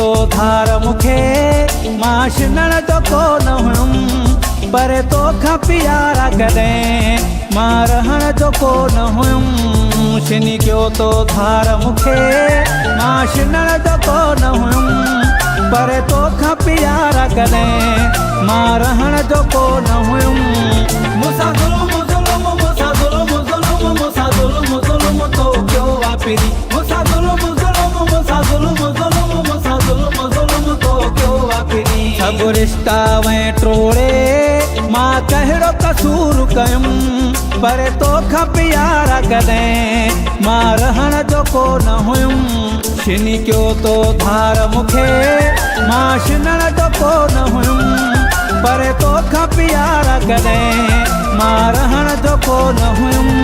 तो धार मुखे मां छिनण जो कोन हुयुमि पर तोखां प्यारा कॾहिं मां रहण जो कोन हुयुमि। छिनी कयो तो धार मुखे मां छिनण जो कोन हुयुमि पर तोखां प्यारा कॾहिं मां रहण जो कोन हुयुमि। मूंसां ज़ुल्म ज़ुल्म मूंसां ज़ुल्म ज़ुल्म मूंसां ज़ुल्म ज़ुल्म तो कयो वापिरी मूंसां ज़ुल्म ज़ुल्म मूंसां ज़ुल्म ज़ुल्म मूंसां ज़ुल्म ज़ुल्म तो कयो वापिरी। सभु रिश्ता वैं टोड़े मां कहिड़ो कसूर कयुमि पर तोखां प्यारा कॾहिं मां रहण जो कोन हुयुमि। छिनी कयो तो धार मुखे मां छिनण जो कोन हुयुमि पर तोखां प्यारा कॾहिं मां रहण जो कोन हुयुमि।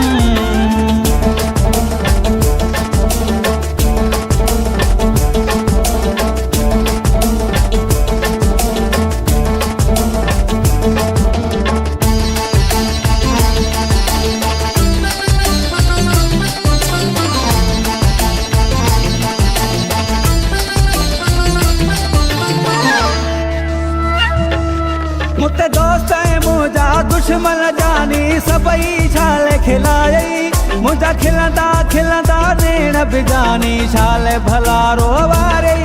मुते दोस्त मुंहिंजा दुश्मन जानी सभई छाले खिलायई मुंहिंजा खिलंदा खिलंदा नेण बि जानी छाले भला रोवारई।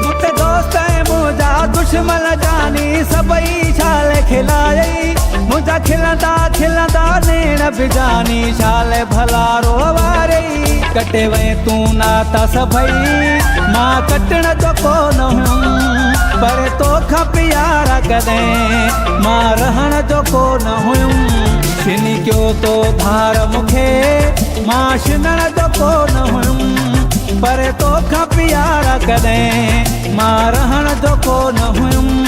मुते दोस्त मुंहिंजा दुश्मन जानी सभई छाले खिलायई मुंहिंजा खिलंदा खिलंदा नेण बि जानी छाले भला रोवारई। कटे वैं तूं नाता सभई मां कटण जो कोन हुयुमि पर तोखां प्यारा कॾहिं मां रहण जो कोन हुयुमि। छिनी कयो तो धार मुखे मां छिनण जो कोन हुयुमि पर तोखां प्यारा कॾहिं मां रहण जो कोन हुयुमि।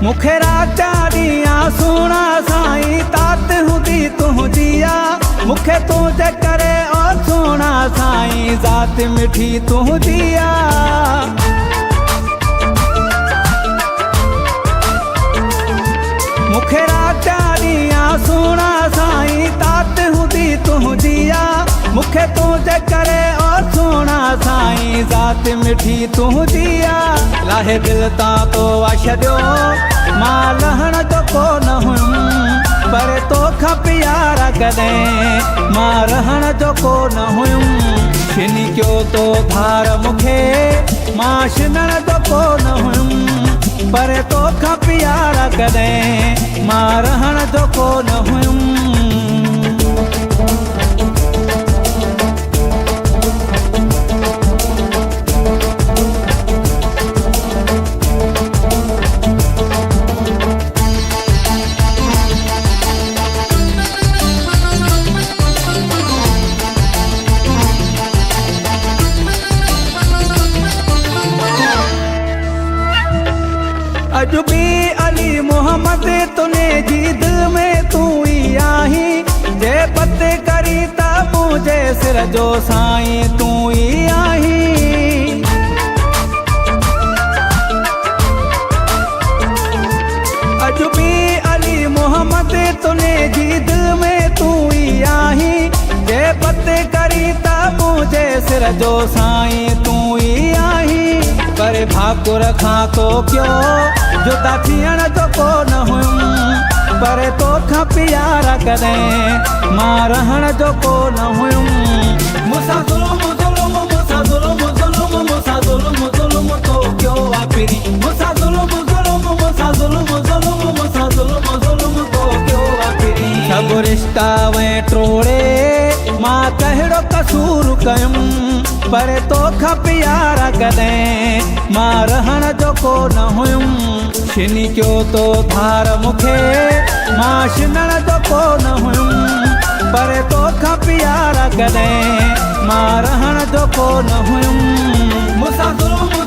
मुखे राजा ॾींहं सुहिणा साईं तात हूंदी तुंहिंजी आ मूंखे तुंहिंजे करे ओ सुहिणा साईं ज़ात मिठी तुंहिंजी आ। मूंखे राजा ॾींहं सुहिणा साईं तात हूंदी तुंहिंजी आ मूंखे तुंहिंजे करे ओ सुहिणा साईं ज़ात मिठी तुंहिंजी आ। लाहे दिलि तां तो वा छॾियो मां लहण जो कोन हुयुमि पर तोखां प्यारा कॾहिं मां रहण जो कोन हुयुमि। छिनी कयो तो धार मुखे मां छिनण जो कोन हुयुमि पर तोखां प्यारा कॾहिं मां रहण जो कोन हुयुमि। अॼु बि अली मोहम्मद तुने जी दिल में तू ही आहीं जे पते करी ता मुझे सिर जो साईं तू ही आहीं। अॼु बि अली मोहम्मद तुने जी दिल में तू ही आहीं जे पते करी ता मुझे सिर जो साईं तू ही आहीं। पर भाकुर खां तो क्यों जुदा थियण जो कोन हुयुमि पर तोखां प्यारा कॾहिं मां रहण जो कोन हुयुमि। मूंसां ज़ुल्म ज़ुल्म मूंसां ज़ुल्म ज़ुल्म मूंसां ज़ुल्म ज़ुल्म तो कयो वापिरी मूंसां ज़ुल्म ज़ुल्म मूंसां ज़ुल्म ज़ुल्म मूंसां ज़ुल्म ज़ुल्म तो कयो वापिरी। सभु रिश्ता वैं टोड़े मां कहिड़ो कसूर कयुमि पर तोखां प्यारा कॾहिं मां रहण जो को न हुयुमि छिनी कयो तो धार मूंखे मां छिनण जो को न हुयुमि पर तोखां प्यारा कॾहिं मां रहण जो को न हुयुमि मूंसां ज़ुल्म